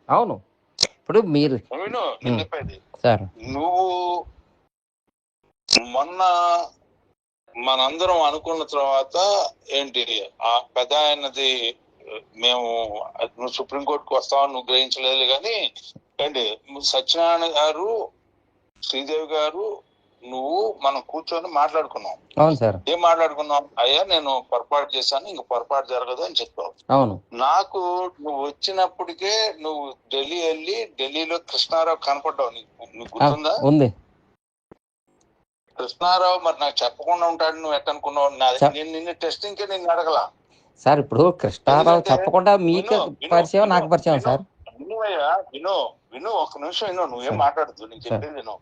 అవును. ఇప్పుడు మీరు విను నేను చెప్పేది. సార్ నువ్వు మొన్న మనందరం అనుకున్న తర్వాత ఏంటి ఆ పెద్ద ఆయనది మేము నువ్వు సుప్రీంకోర్టుకు వస్తావని నువ్వు గ్రహించలేదు కానీ ఏంటి సత్యనారాయణ గారు, శ్రీదేవి గారు, నువ్వు మనం కూర్చొని మాట్లాడుకున్నాం. అవును సార్. ఏం మాట్లాడుకున్నాం? అయ్యా నేను పొరపాటు చేశాను, ఇంక పొరపాటు జరగదు అని చెప్పావు. అవును. నాకు నువ్వు వచ్చినప్పటికే నువ్వు ఢిల్లీ వెళ్ళి ఢిల్లీలో కృష్ణారావు కనపడ్డావు. నీకు గుర్తుందా? ఉంది. కృష్ణారావు మరి నాకు చెప్పకుండా ఉంటాడు, నువ్వు ఎట్టనుకున్నావు? నేను నిన్ను టెస్టింగ్ కి నేను అడగలా సార్. ఇప్పుడు కృష్ణారావు చెప్పకుండా మీకు పరిచయం, నాకు పరిచయం సార్. వినువయ్యా, విను ఒక్క నిమిషం విను, నువ్వేం మాట్లాడద్దు, నీకు చెప్పేది విను.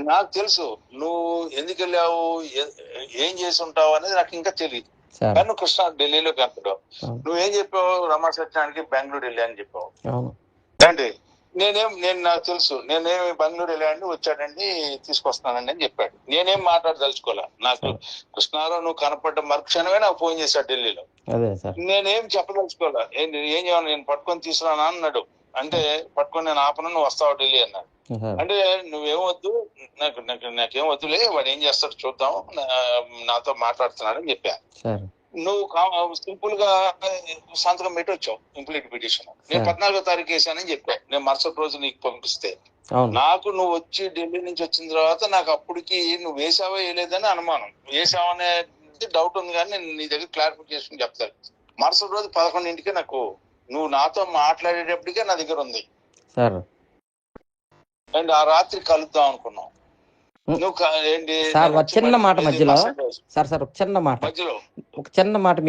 నాకు తెలుసు నువ్వు ఎందుకు వెళ్ళావు, ఏం చేసి ఉంటావు అనేది నాకు ఇంకా తెలియదు. కానీ నువ్వు కృష్ణ ఢిల్లీలో కనపడావు. నువ్వేం చెప్పావు? రమా సత్యానికి బెంగళూరు వెళ్ళా అని చెప్పావు. ఏంటి? నేను నాకు తెలుసు, నేనేమి బెంగళూరు వెళ్ళాడండి, వచ్చాడండి, తీసుకొస్తానండి అని చెప్పాడు. నేనేం మాట్లాడదలుచుకోలే. నాకు కృష్ణారావు నువ్వు కనపడ్డ మరుక్షణమే నాకు ఫోన్ చేశాడు ఢిల్లీలో. నేనేం చెప్పదలుచుకోలే. ఏం చేయాలి, నేను పట్టుకొని తీసుకురానా అన్నాడు. అంటే పట్టుకొని నేను ఆపను, నువ్వు వస్తావు ఢిల్లీ అన్నాడు. అంటే నువ్వేం వద్దు, నాకేం వద్దులే, వాడు ఏం చేస్తాడు చూద్దాం, నాతో మాట్లాడుతున్నాడని చెప్పా. నువ్వు సింపుల్ గా సంతకం పెట్టి వచ్చావు ఇంప్లీట్ పిటిషన్. నేను 14వ తారీఖు వేసానని చెప్పాను. నేను మరుసటి రోజు నీకు పంపిస్తే నాకు నువ్వు వచ్చి ఢిల్లీ నుంచి వచ్చిన తర్వాత నాకు అప్పటికి నువ్వు వేసావో వేయలేదని అనుమానం. వేసావనే డౌట్ ఉంది కానీ నేను నీ దగ్గర క్లారిఫికేషన్ చెప్తాను. మరుసటి రోజు 11ంటికే నాకు నువ్వు నాతో మాట్లాడేటప్పటికే నా దగ్గర ఉంది. అండ్ ఆ రాత్రి కలుద్దాం అనుకున్నాం. సార్ ఒక చిన్న మాట మధ్యలో, సార్ ఒక చిన్న మాట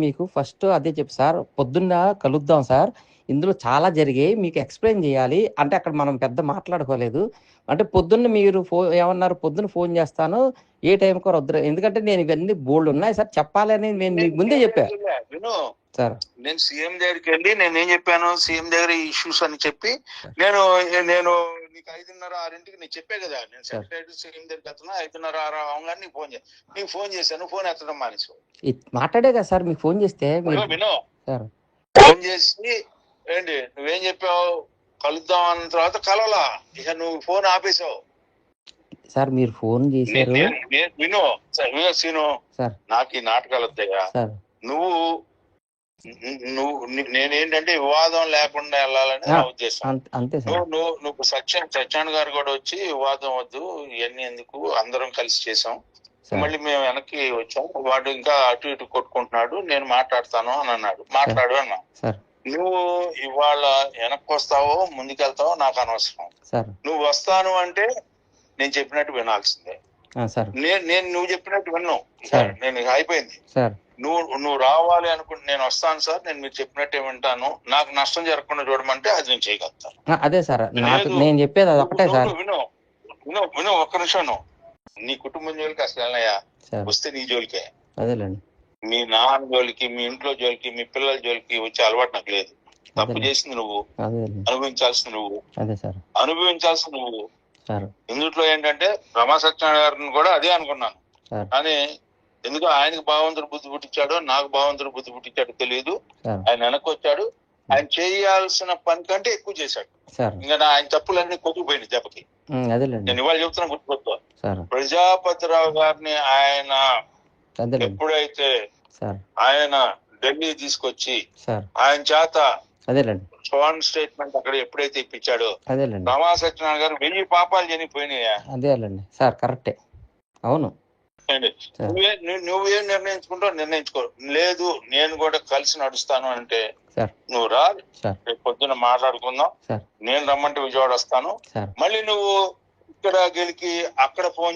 మీకు ఫస్ట్ అదే చెప్పు సార్. పొద్దున్న కలుద్దాం సార్, ఇందులో చాలా జరిగాయి, మీకు ఎక్స్ప్లెయిన్ చేయాలి అంటే అక్కడ మనం పెద్ద మాట్లాడుకోలేదు. అంటే పొద్దున్న మీరు ఏమన్నారు, పొద్దున్న ఫోన్ చేస్తాను, ఏ టైంకో వద్దు, ఎందుకంటే నేను ఇవన్నీ బోల్డ్ ఉన్నాయి సార్ చెప్పాలి అని నేను మీకు ముందే చెప్పా. విను సార్, నేను సీఎం దగ్గరికి వెళ్ళి నేనేం చెప్పాను, సీఎం దగ్గర ఇష్యూస్ అని చెప్పి నేను నీకు 5:30-6ంటికి నేను చెప్పే కదా, నేను సెక్రటరీ సీఎం దగ్గరికి వెళ్తున్నా, 5:30-6 అవగానే నీకు ఫోన్ చేశాను, ఫోన్ ఎత్తడం మానేసావు. మాట్లాడే కదా సార్ మీకు ఫోన్ చేస్తే. విను ఫోన్ చేసి ఏంటి నువ్వేం చెప్పావు, కలుద్దాం అన్న తర్వాత కలవలా, ఇక నువ్వు ఫోన్ ఆపేసావు. సార్ మీరు ఫోన్ చేశారు. విను సీను, నాకు ఈ నాటకాలు వస్తాయా? నేనేంటంటే వివాదం లేకుండా వెళ్ళాలని నా ఉద్దేశం. నువ్వు సత్యాన్ గారు కూడా వచ్చి వివాదం వద్దు, ఇవన్నీ ఎందుకు, అందరం కలిసి చేసాం, మళ్ళీ మేము వెనక్కి వచ్చాం, వాడు ఇంకా అటు ఇటు కొట్టుకుంటున్నాడు, నేను మాట్లాడతాను అని అన్నాడు. మాట్లాడు అన్నా. నువ్వు ఇవాళ వెనక్కి వస్తావో ముందుకెళ్తావో నాకు అనవసరం. నువ్వు వస్తాను అంటే నేను చెప్పినట్టు వినాల్సిందే. నువ్వు చెప్పినట్టు విన్నావు, నేను అయిపోయింది. నువ్వు రావాలి అనుకుంటే నేను వస్తాను సార్, నేను మీరు చెప్పినట్టే వింటాను, నాకు నష్టం జరగకుండా చూడమంటే అది నేను చేయగలుగుతాను. అదే సార్ నేను చెప్పేది అది ఒకటే సార్. విను ఒక్క నిమిషం. నీ కుటుంబం జోలికి అసలు వెళ్ళనయ్యా, వస్తే నీ జోలికే. అదేలేండి. మీ నాన్న జోలికి, మీ ఇంట్లో జోలికి, మీ పిల్లల జోలికి వచ్చే అలవాటు నాకు లేదు. తప్పు చేసింది నువ్వు, అనుభవించాల్సింది నువ్వు, ఇందులో ఏంటంటే రమా సత్యనారాయణ గారిని కూడా అదే అనుకున్నాను. కానీ ఎందుకు ఆయనకు భగవంతుడు బుద్ధి పుట్టించాడో నాకు భగవంతుడు బుద్ధి పుట్టించాడో తెలియదు. ఆయన వెనక్కి వచ్చాడు, ఆయన చేయాల్సిన పని కంటే ఎక్కువ చేశాడు. ఇంకా ఆయన తప్పులన్నీ కొట్టుకుపోయినాయి దెబ్బకి. నేను ఇవాళ చెప్తున్నా, గుర్తుపెట్టుకో. ప్రజాపతిరావు గారిని ఆయన ఎప్పుడైతే ఆయన ఢిల్లీ తీసుకొచ్చి ఆయన చేత స్వాన్ స్టేట్మెంట్ అక్కడ ఎప్పుడైతే ఇప్పించాడో, రమా సత్యనారాయణ గారు 1000 పాపాలు చనిపోయినాయా? అదేలేండి సార్, కరెక్టే. అవును. నువ్వేం నిర్ణయించుకో, లేదు నేను కూడా కలిసి నడుస్తాను అంటే నువ్వు రా, రేపు పొద్దున్న మాట్లాడుకుందాం, నేను రమ్మంటే విజయవాడ వస్తాను. మళ్ళీ నువ్వు ఇక్కడ గెలికి అక్కడ ఫోన్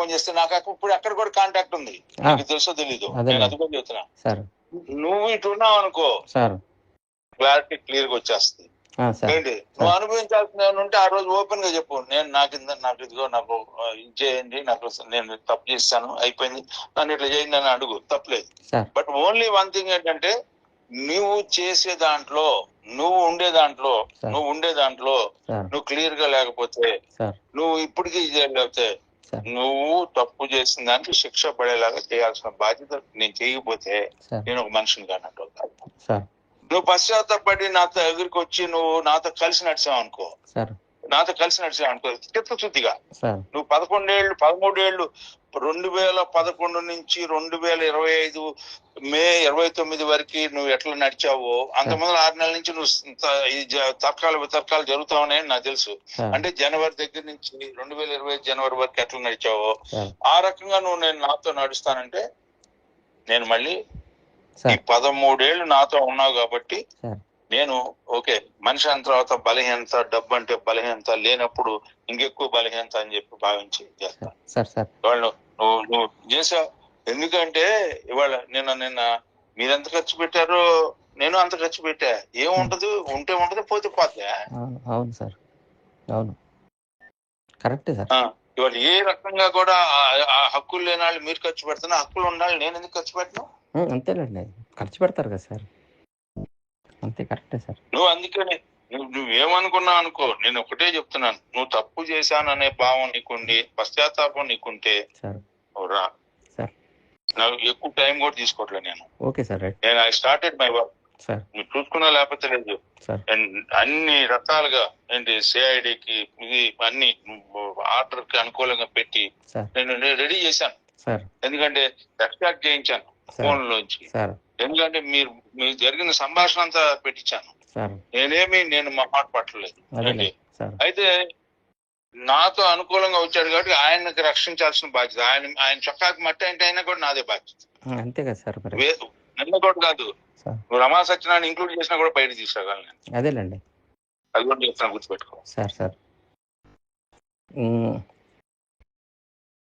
చేస్తే నాకు ఇప్పుడు అక్కడ కూడా కాంటాక్ట్ ఉంది, నీకు తెలుసో తెలీదు, నేను అది కూడా చెప్తున్నా. నువ్వు ఇటు ఉన్నావు అనుకో, క్లారిటీ క్లియర్ గా వచ్చేస్తుంది. ఏంటి నువ్వు అనుభవించాల్సిన ఏమైనా ఉంటే ఆ రోజు ఓపెన్ గా చెప్పు, నాకు ఇదిగో నాకు చేయండి, నేను తప్పు చేస్తాను, అయిపోయింది, నన్ను ఇట్లా చేయండి అని అడుగు, తప్పలేదు. బట్ ఓన్లీ వన్ థింగ్ ఏంటంటే నువ్వు చేసే దాంట్లో, నువ్వు ఉండే దాంట్లో నువ్వు క్లియర్ గా లేకపోతే, నువ్వు ఇప్పటికీ లేకపోతే, నువ్వు తప్పు చేసిన దానికి శిక్ష పడేలాగా చేయాల్సిన బాధ్యత నేను చేయకపోతే నేను ఒక మనిషిని కానట్టు. నువ్వు పశ్చాత్తపడి నాతో దగ్గరికి వచ్చి నువ్వు నాతో కలిసి నడిచావు అనుకో, చిత్తశుద్ధిగా నువ్వు 13 ఏళ్ళు 2011 నుంచి 2025 మే 29 వరకు నువ్వు ఎట్లా నడిచావో అంతమంది 6 నెలల నుంచి నువ్వు తర్కాలు జరుగుతా ఉన్నాయని నాకు తెలుసు. అంటే జనవరి దగ్గర నుంచి 2025 జనవరి వరకు ఎట్లా నడిచావో ఆ రకంగా నువ్వు నేను నాతో నడుస్తానంటే నేను మళ్ళీ ఈ 13 ఏళ్ళు నాతో ఉన్నావు కాబట్టి నేను ఓకే. మనిషి అయిన తర్వాత బలహీనత, డబ్బు అంటే బలహీనత లేనప్పుడు ఇంకెక్కువ బలహీనత అని చెప్పి భావించి చేస్తాను. వాళ్ళు నువ్వు చేసావు. ఎందుకంటే ఇవాళ నిన్న మీరెంత ఖర్చు పెట్టారో నేను అంత ఖర్చు పెట్టా. ఏముంటది, ఉంటే ఉంటది, పోతే పోతే. అవును సార్, అవును, కరెక్టే సార్. ఇవాళ ఏ రకంగా కూడా ఆ హక్కులు లేని వాళ్ళు మీరు ఖర్చు పెడుతున్నా, హక్కులు ఉండాలి. నేను ఎందుకు ఖర్చు పెట్టను? అంతేనండి, ఖర్చు పెడతారు కదా సార్. అంతే, కరెక్టే సార్. నువ్వు అందుకని నువ్వేమనుకున్నావు అనుకో, నేను ఒకటే చెప్తున్నాను, నువ్వు తప్పు చేశాననే భావం నీకుండి, పశ్చాత్తాపం నీకుంటే రా. నాకు ఎక్కువ టైం కూడా తీసుకోవట్లేదు నేను. ఓకే సార్, నేను ఐ స్టార్టెడ్ మై వర్క్. మీరు చూసుకున్నా లేకపోతే లేదు. అన్ని రకాలుగా ఏంటి సిఐడికి ఇది అన్ని ఆర్డర్ కి అనుకూలంగా పెట్టి నేను రెడీ చేశాను. ఎందుకంటే ఎక్స్ట్రాక్ట్ చేయించాను ఫోన్ లోంచి. ఎందుకంటే మీరు జరిగిన సంభాషణ అంతా పెట్టించాను. నేను మొహమాట పట్టలేదు. అయితే నాతో అనుకూలంగా వచ్చాడు కాబట్టి ఆయనకి రక్షించాల్సిన బాధ్యత, ఆయన చొక్కాకి మట్టి అంటే అయినా కూడా నాదే బాధ్యత. అంతే కదా సార్. నిన్న కూడా కాదు, నువ్వు రమా సత్యనారాయణ ఇంక్లూడ్ చేసినా కూడా బయట తీసుకురాగలను. అదేలేండి, అది కూడా చెప్తున్నా, గుర్తుపెట్టుకో సార్.